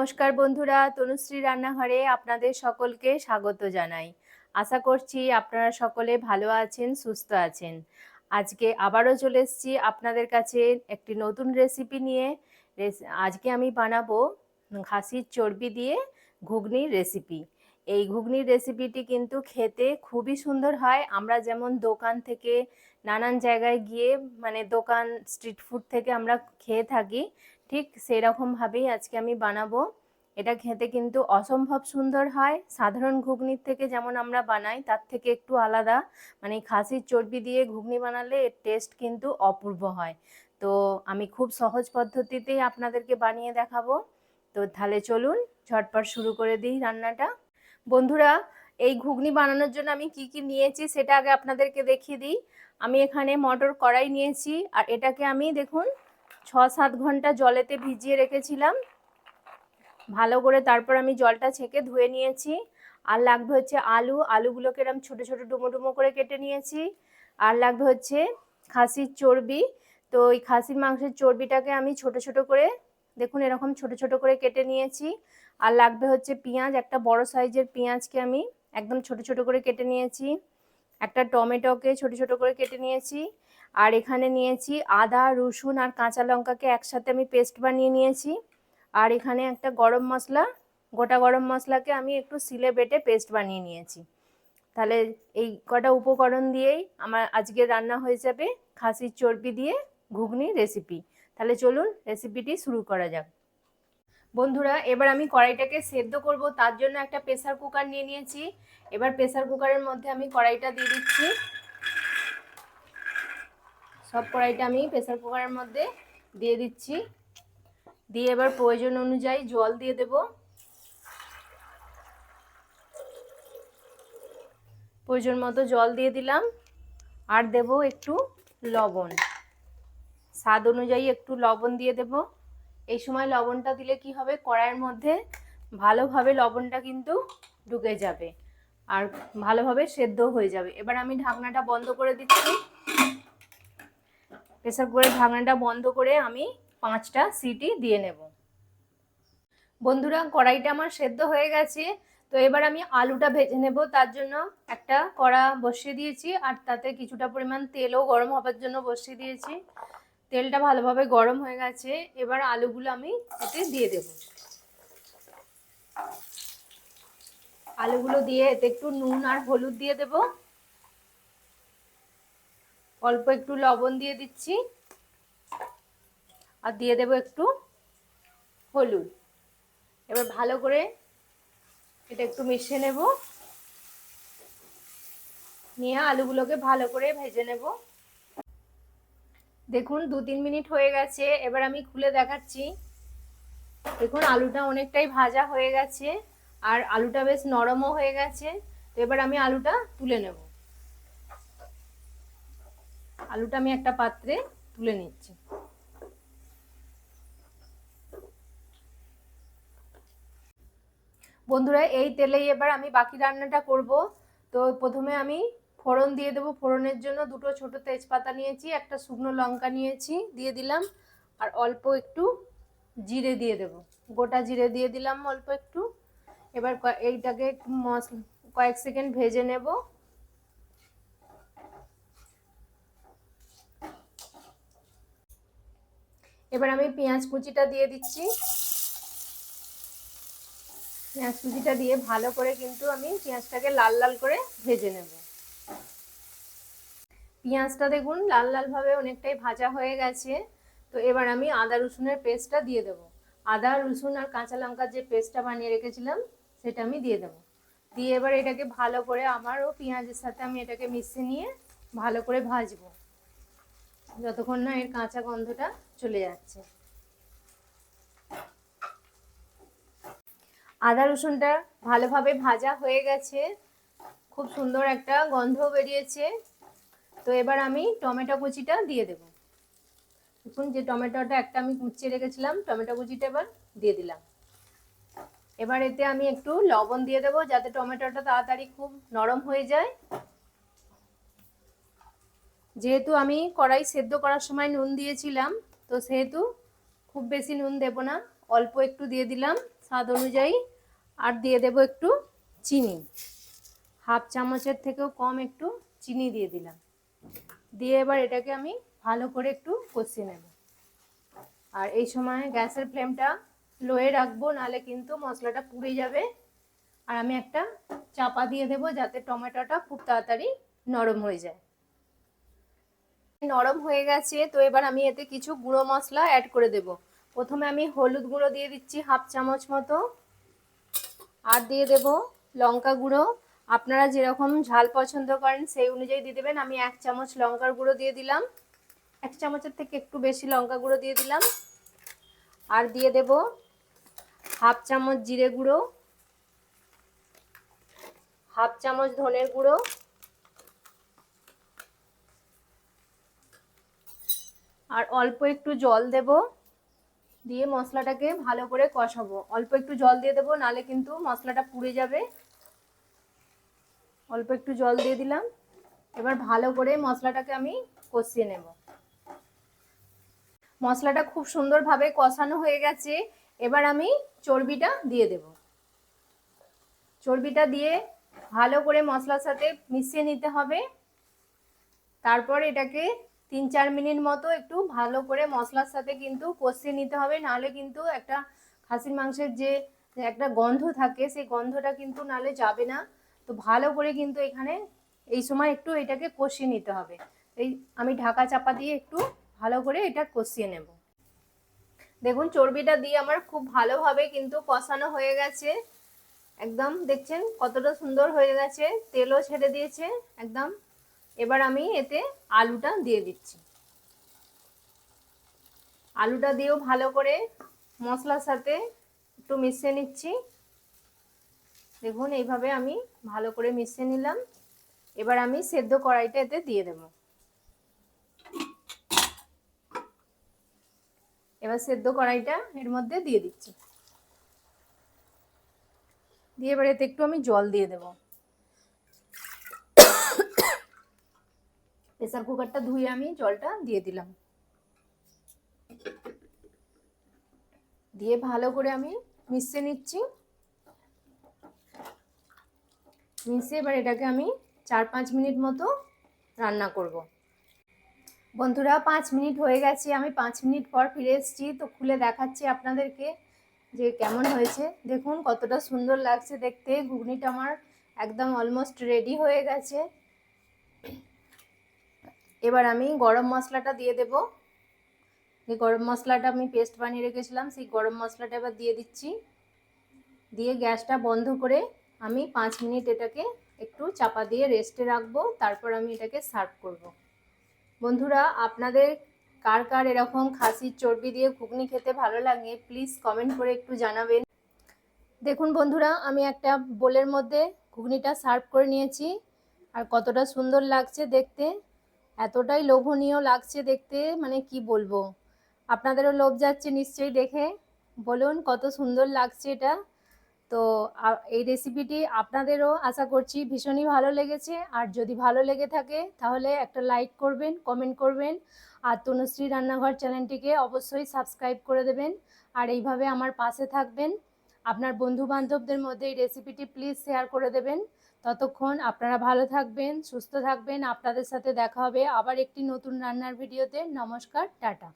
নমস্কার বন্ধুরা, তনুশ্রী রান্নাঘরে আপনাদের সকলকে স্বাগত জানাই। আশা করছি আপনারা সকলে ভালো আছেন, সুস্থ আছেন। আজকে আবারও চলে এসেছি আপনাদের কাছে একটি নতুন রেসিপি নিয়ে। আজকে আমি বানাবো খাসির চর্বি দিয়ে ঘুগনির রেসিপি। এই ঘুগনির রেসিপিটি কিন্তু খেতে খুবই সুন্দর হয়। আমরা যেমন দোকান থেকে নানান জায়গায় গিয়ে দোকান স্ট্রিট ফুড থেকে আমরা খেয়ে থাকি, ঠিক সেরকমভাবেই আজকে আমি বানাবো। এটা খেতে কিন্তু অসম্ভব সুন্দর হয়। সাধারণ ঘুগনির থেকে যেমন আমরা বানাই তার থেকে একটু আলাদা। খাসির চর্বি দিয়ে ঘুগনি বানালে এর টেস্ট কিন্তু অপূর্ব হয়। তো আমি খুব সহজ পদ্ধতিতেই আপনাদেরকে বানিয়ে দেখাবো। তো তাহলে চলুন ঝটপট শুরু করে দিই রান্নাটা। বন্ধুরা, এই ঘুগনি বানানোর জন্য আমি কি কি নিয়েছি সেটা আগে আপনাদেরকে দেখিয়ে দিই। আমি এখানে মটর কড়াই নিয়েছি, আর এটাকে আমি দেখুন 6-7 ঘন্টা জলেতে ভিজিয়ে রেখেছিলাম ভালো করে। তারপর আমি জলটা ছেঁকে ধুয়ে নিয়েছি। আর লাগবে হচ্ছে আলুগুলোকে এরকম ছোটো ছোটো ডুমো ডুমো করে কেটে নিয়েছি। আর লাগবে হচ্ছে খাসির চর্বি। তো এই খাসির মাংসের চর্বিটাকে আমি ছোটো ছোটো করে দেখুন এরকম ছোটো ছোটো করে কেটে নিয়েছি। আর লাগবে হচ্ছে পেঁয়াজ, একটা বড় সাইজের পেঁয়াজকে আমি একদম ছোটো ছোটো করে কেটে নিয়েছি। একটা টমেটোকে ছোটো ছোটো করে কেটে নিয়েছি। আর এখানে নিয়েছি আদা, রসুন আর কাঁচা লঙ্কাকে একসাথে আমি পেস্ট বানিয়ে নিয়েছি। আর এখানে একটা গরম মশলা, গোটা গরম মশলাকে আমি একটু সিলে বেটে পেস্ট বানিয়ে নিয়েছি। তাহলে এই কটা উপকরণ দিয়েই আমার আজকের রান্না হয়ে যাবে খাসির চর্বি দিয়ে ঘুগনি রেসিপি। তাহলে চলুন রেসিপিটি শুরু করা যাক। বন্ধুরা, এবার আমি কড়াইটাকে সেদ্ধ করব, তার জন্য একটা প্রেসার কুকার নিয়ে নিয়েছি। এবার প্রেসার কুকারের মধ্যে আমি কড়াইটা দিয়ে দিচ্ছি। সব কড়াইটা আমি প্রেসার কুকারের মধ্যে দিয়ে দিচ্ছি। দিয়ে এবার প্রয়োজন অনুযায়ী জল দিয়ে দেব। প্রয়োজন মতো জল দিয়ে দিলাম। আর দেব একটু লবণ, স্বাদ অনুযায়ী একটু লবণ দিয়ে দেব। এই সময় লবণটা দিলে কি হবে, কড়াইয়ের মধ্যে ভালোভাবে লবণটা কিন্তু ঢুকে যাবে আর ভালোভাবে সেদ্ধ হয়ে যাবে। এবার আমি ঢাকনাটা বন্ধ করে দিচ্ছি। প্রেসার কুকারের ঢাকনাটা বন্ধ করে আমি 5টা সিটি দিয়ে নেব। বন্ধুরা, কড়াইটা আমার সেদ্ধ হয়ে গেছে। তো এবার আমি আলুটা ভেজে নেব। তার জন্য একটা কড়া বসিয়ে দিয়েছি, আর তাতে কিছুটা পরিমাণ তেলও গরম হবার জন্য বসিয়ে দিয়েছি। তেলটা ভালোভাবে গরম হয়ে গেছে। এবার আলুগুলো আমি এতে দিয়ে দেব। আলুগুলো দিয়ে এতে একটু নুন আর হলুদ দিয়ে দেব। অল্প একটু লবণ দিয়ে দিচ্ছি, আর দিয়ে দেব একটু হলুদ। এবার ভালো করে এটা একটু মিশিয়ে নেব, নিয়ে আলুগুলোকে ভালো করে ভেজে নেব। দেখুন 2-3 মিনিট হয়ে গেছে। এবার আমি খুলে দেখাচ্ছি। দেখুন আলুটা অনেকটাই ভাজা হয়ে গেছে, আর আলুটা বেশ নরমও হয়ে গেছে। তো এবার আমি আলুটা তুলে নেব। আলুটা আমি একটা পাত্রে তুলে নিচ্ছি। বন্ধুরা, এই তেলেই এবার আমি বাকি রান্নাটা করব। তো প্রথমে আমি ফোড়ন দিয়ে দেবো। ফোড়নের জন্য 2টো ছোট তেজপাতা নিয়েছি, একটা শুকনো লঙ্কা নিয়েছি, দিয়ে দিলাম। আর অল্প একটু জিরে দিয়ে দেব, গোটা জিরে দিয়ে দিলাম অল্প একটু। এবার এইটাকে কয়েক সেকেন্ড ভেজে নেব। এবার আমি পেঁয়াজ কুচিটা দিয়ে দিচ্ছি। পেঁয়াজ কুচিটা দিয়ে ভালো করে কিন্তু আমি পেঁয়াজটাকে লাল লাল করে ভেজে নেব। পেঁয়াজটা দেখুন লাল লাল ভাবে অনেকটাই ভাজা হয়ে গেছে। তো এবার আমি আদা রসুনের পেস্টটা দিয়ে দেব। আদা রসুন আর কাঁচা লঙ্কার যে পেস্টটা বানিয়ে রেখেছিলাম সেটা আমি দিয়ে দেব। দিয়ে এবার এটাকে ভালো করে আমারও পেঁয়াজের সাথে আমি এটাকে মিশিয়ে নিয়ে ভালো করে ভাজবো, যতক্ষণ না এর কাঁচা গন্ধটা চলে যাচ্ছে। আদা রসুনটা ভালোভাবে ভাজা হয়ে গেছে, খুব সুন্দর একটা গন্ধ বেরিয়েছে। তো এবার আমি টমেটো কুচিটা দিয়ে দেব। দেখুন যে টমেটোটা একটা আমি কুচিয়ে রেখেছিলাম, টমেটো কুচিটা এবার দিয়ে দিলাম। এবার এতে আমি একটু লবণ দিয়ে দেবো, যাতে টমেটোটা তাড়াতাড়ি খুব নরম হয়ে যায়। যেহেতু আমি কড়াই সেদ্ধ করার সময় নুন দিয়েছিলাম, তো সেহেতু খুব বেশি নুন দেব না, অল্প একটু দিয়ে দিলাম স্বাদ অনুযায়ী। আর দিয়ে দেব একটু চিনি, হাফ চামচের থেকেও কম একটু চিনি দিয়ে দিলাম। দিয়ে এবার এটাকে আমি ভালো করে একটু কষিয়ে নেব। আর এই সময় গ্যাসের ফ্লেমটা লোয়ে রাখবো, নাহলে কিন্তু মশলাটা পুড়ে যাবে। আর আমি একটা চাপা দিয়ে দেবো যাতে টমেটোটা খুব তাড়াতাড়ি নরম হয়ে যায়। নরম হয়ে গেছে, তো এবার আমি এতে কিছু গুঁড়ো মশলা অ্যাড করে দেব। প্রথমে আমি হলুদ গুঁড়ো দিয়ে দিচ্ছি হাফ চামচ মতো, আর দিয়ে দেব লঙ্কা গুঁড়ো। আপনারা যেরকম ঝাল পছন্দ করেন সেই অনুযায়ী দিয়ে দেবেন। আমি 1 চামচ লঙ্কার গুঁড়ো দিয়ে দিলাম, 1 চামচের থেকে একটু বেশি লঙ্কা গুঁড়ো দিয়ে দিলাম। আর দিয়ে দেব হাফ চামচ জিরে গুঁড়ো, হাফ চামচ ধনের গুঁড়ো, আর অল্প একটু জল দেব। দিয়ে মশলাটাকে ভালো করে কষাবো। অল্প একটু জল দিয়ে দেবো, নালে কিন্তু মশলাটা পুড়ে যাবে। অল্প একটু জল দিয়ে দিলাম। এবার ভালো করে মশলাটাকে আমি কষিয়ে নেব। মশলাটা খুব সুন্দরভাবে কষানো হয়ে গেছে। এবার আমি চর্বিটা দিয়ে দেব। চর্বিটা দিয়ে ভালো করে মশলার সাথে মিশিয়ে নিতে হবে। তারপর এটাকে 3-4 মিনিট মতো একটু ভালো করে মশলার সাথে কিন্তু কষিয়ে নিতে হবে, নাহলে কিন্তু একটা খাসির মাংসের যে একটা গন্ধ থাকে সেই গন্ধটা কিন্তু নাহলে যাবে না। তো ভালো করে কিন্তু এখানে এই সময় একটু এটাকে কষিয়ে নিতে হবে। এই আমি ঢাকা চাপা দিয়ে একটু ভালো করে এটা কষিয়ে নেব। দেখুন চর্বিটা দিয়ে আমার খুব ভালোভাবে কিন্তু কষানো হয়ে গেছে। একদম দেখছেন কতটা সুন্দর হয়ে গেছে, তেলও ছেড়ে দিয়েছে একদম। এবার আমি এতে আলুটা দিয়ে দিচ্ছি। আলুটা দিয়েও ভালো করে মশলার সাথে একটু মিশিয়ে নিচ্ছি। দেখুন এইভাবে আমি ভালো করে মিশিয়ে নিলাম। এবার আমি সেদ্ধ কড়াইটা এতে দিয়ে দেব। এবার সেদ্ধ কড়াইটা এর মধ্যে দিয়ে দিচ্ছি। দিয়ে এবার এতে একটু আমি জল দিয়ে দেব। প্রেসার কুকারটা ধুয়ে আমি জলটা দিয়ে দিলাম। দিয়ে ভালো করে আমি মিশিয়ে নিচ্ছি। মিশিয়ে এবার এটাকে আমি 4-5 মিনিট মতো রান্না করব। বন্ধুরা 5 মিনিট হয়ে গেছে, আমি 5 মিনিট পর ফিরে এসেছি। তো খুলে দেখাচ্ছি আপনাদেরকে যে কেমন হয়েছে। দেখুন কতটা সুন্দর লাগছে দেখতে। ঘুগনিটা আমার একদম অলমোস্ট রেডি হয়ে গেছে। এবার আমি গরম মশলাটা দিয়ে দেব। যে গরম মশলাটা আমি পেস্ট বানিয়ে রেখেছিলাম সেই গরম মশলাটা এবার দিয়ে দিচ্ছি। দিয়ে গ্যাসটা বন্ধ করে আমি 5 মিনিট এটাকে একটু চাপা দিয়ে রেস্টে রাখবো। তারপর আমি এটাকে সার্ভ করব। বন্ধুরা আপনাদের কার কার এরকম খাসির চর্বি দিয়ে ঘুগনি খেতে ভালো লাগে প্লিজ কমেন্ট করে একটু জানাবেন। দেখুন বন্ধুরা আমি একটা বোলের মধ্যে ঘুগনিটা সার্ভ করে নিয়েছি। আর কতটা সুন্দর লাগছে দেখতে, এতটাই লোভনীয় লাগছে দেখতে, মানে কি বলবো। আপনাদেরও লোভ যাচ্ছে নিশ্চয়ই দেখে। বলুন কত সুন্দর লাগছে এটা। তো এই রেসিপিটি আপনাদেরও আশা করছি ভীষণই ভালো লেগেছে। আর যদি ভালো লেগে থাকে তাহলে একটা লাইক করবেন, কমেন্ট করবেন। আর তনুশ্রী রান্নাঘর চ্যানেলটিকে অবশ্যই সাবস্ক্রাইব করে দেবেন। আর এইভাবে আমার পাশে থাকবেন। আপনার বন্ধু বান্ধবদের মধ্যে এই রেসিপিটি প্লিজ শেয়ার করে দেবেন। ততক্ষণ আপনারা ভালো থাকবেন, সুস্থ থাকবেন। আপনাদের সাথে দেখা হবে আবার একটি নতুন রান্নার ভিডিওতে। নমস্কার, টাটা।